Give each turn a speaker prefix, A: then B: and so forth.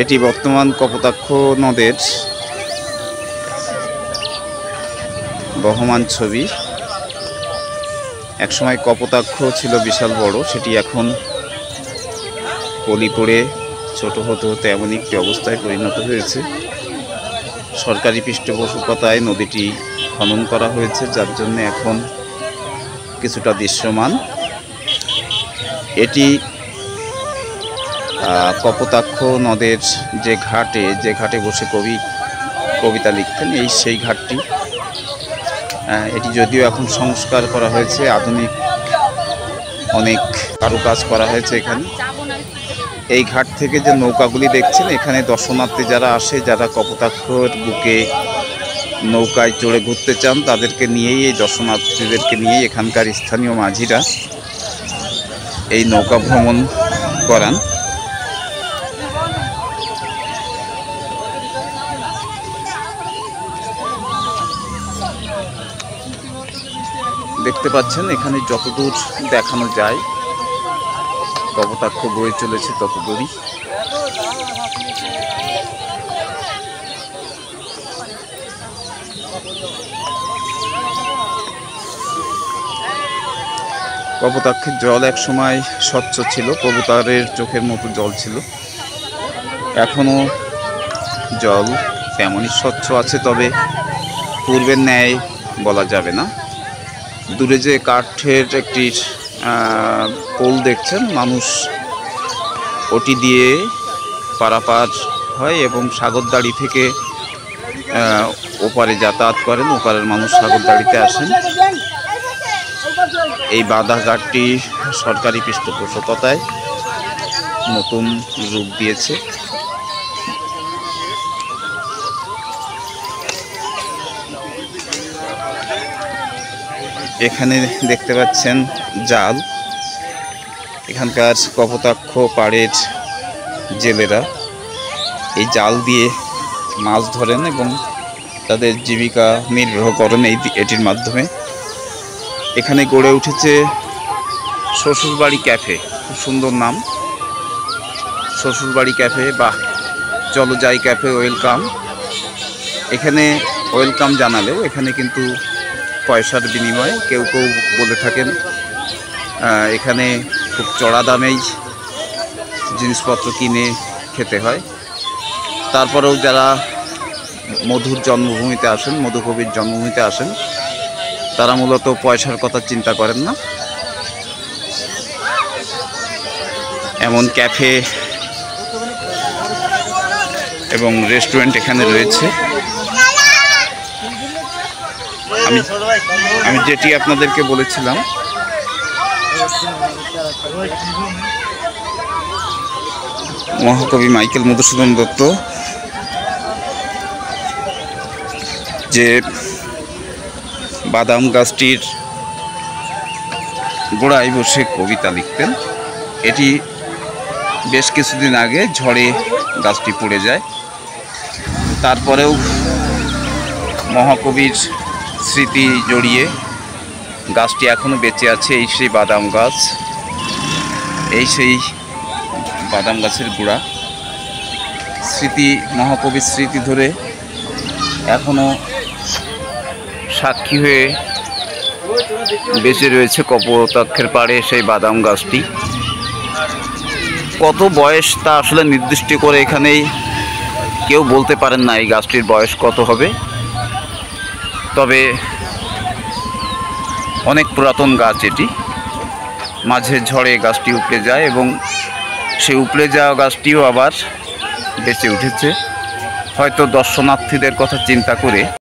A: এটি বর্তমান কপোতাক্ষ নদের বহমান ছবি। একসময় কপোতাক্ষ ছিল বিশাল বড়, সেটি এখন পলি পড়ে ছোট হতে হতে এমন একটি অবস্থায় পরিণত হয়েছে। সরকারি পৃষ্ঠপোষকতায় নদীটি খনন করা হয়েছে, যার জন্য এখন কিছুটা দৃশ্যমান। এটি কপোতাক্ষ নদের যে ঘাটে বসে কবিতা লিখতেন, সেই ঘাটটি। এটি যদিও এখন সংস্কার করা হয়েছে, আধুনিক অনেক কারুকাজ করা হয়েছে এখানে। এই ঘাট থেকে যে নৌকাগুলি দেখছেন, এখানে দর্শনার্থী যারা আসে, যারা কপোতাক্ষর বুকে নৌকায় চড়ে ঘুরতে চান, তাদেরকে নিয়েই, এই দর্শনার্থীদেরকে নিয়েই এখানকার স্থানীয় মাঝিরা এই নৌকা ভ্রমণ করান। দেখতে পাচ্ছেন এখানে যতদূর দেখানো যায় কপোতাক্ষ বয়ে চলেছে ততদূরই। কপোতাক্ষের জল এক সময় স্বচ্ছ ছিল, কবুতরের চোখের মতো জল ছিল। এখনো জল তেমনই স্বচ্ছ আছে, তবে পূর্বের ন্যায় বলা যাবে না। দূরে যে কাঠের একটি পোল দেখছেন, মানুষ ওটি দিয়ে পারাপার হয় এবং সাগরদাড়ি থেকে ওপারে যাতায়াত করেন। ওপারের মানুষ সাগরদাড়িতে আসেন। এই বাধাঘাটটি সরকারি পৃষ্ঠপোষকতায় নতুন রূপ দিয়েছে। এখানে দেখতে পাচ্ছেন জাল। এখানকার কপোতাক্ষ পাড়ের জেলেরা এই জাল দিয়ে মাছ ধরেন এবং তাদের জীবিকা নির্বাহ করেন এটির মাধ্যমে। এখানে গড়ে উঠেছে শ্বশুরবাড়ি ক্যাফে, খুব সুন্দর নাম, শ্বশুরবাড়ি ক্যাফে বা চলো যাই ক্যাফে ওয়েলকাম। এখানে ওয়েলকাম জানালেও এখানে কিন্তু পয়সার বিনিময়ে কেউ কেউ বলে থাকেন এখানে খুব চড়া দামেই জিনিসপত্র কিনে খেতে হয়। তারপরেও যারা মধুর জন্মভূমিতে আসেন, মধুকবির জন্মভূমিতে আসেন, তারা মূলত পয়সার কথা চিন্তা করেন না। এমন ক্যাফে এবং রেস্টুরেন্ট এখানে রয়েছে। আমি যেটি আপনাদেরকে বলেছিলাম, মহাকবি মাইকেল মধুসূদন দত্ত যে বাদাম গাছটির গোড়ায় বসে কবিতা লিখতেন, এটি বেশ কিছুদিন আগে ঝড়ে গাছটি পড়ে যায়। তারপরেও মহাকবির স্মৃতি জড়িয়ে গাছটি এখনো বেঁচে আছে। এই সেই বাদাম গাছ, এই সেই বাদাম গাছের গোড়া। স্মৃতি, মহাকবির স্মৃতি ধরে এখনো সাক্ষী হয়ে বেঁচে রয়েছে কপোতাক্ষের পাড়ে সেই বাদাম গাছটি। কত বয়স তা আসলে নির্দিষ্ট করে এখানেই কেউ বলতে পারেন না এই গাছটির বয়স কত হবে, তবে অনেক পুরাতন গাছ এটি। মাঝে ঝড়ে গাছটি উপড়ে যায় এবং সেই উপড়ে যাওয়া গাছটিও আবার বেঁচে উঠেছে, হয়তো দর্শনার্থীদের কথা চিন্তা করে।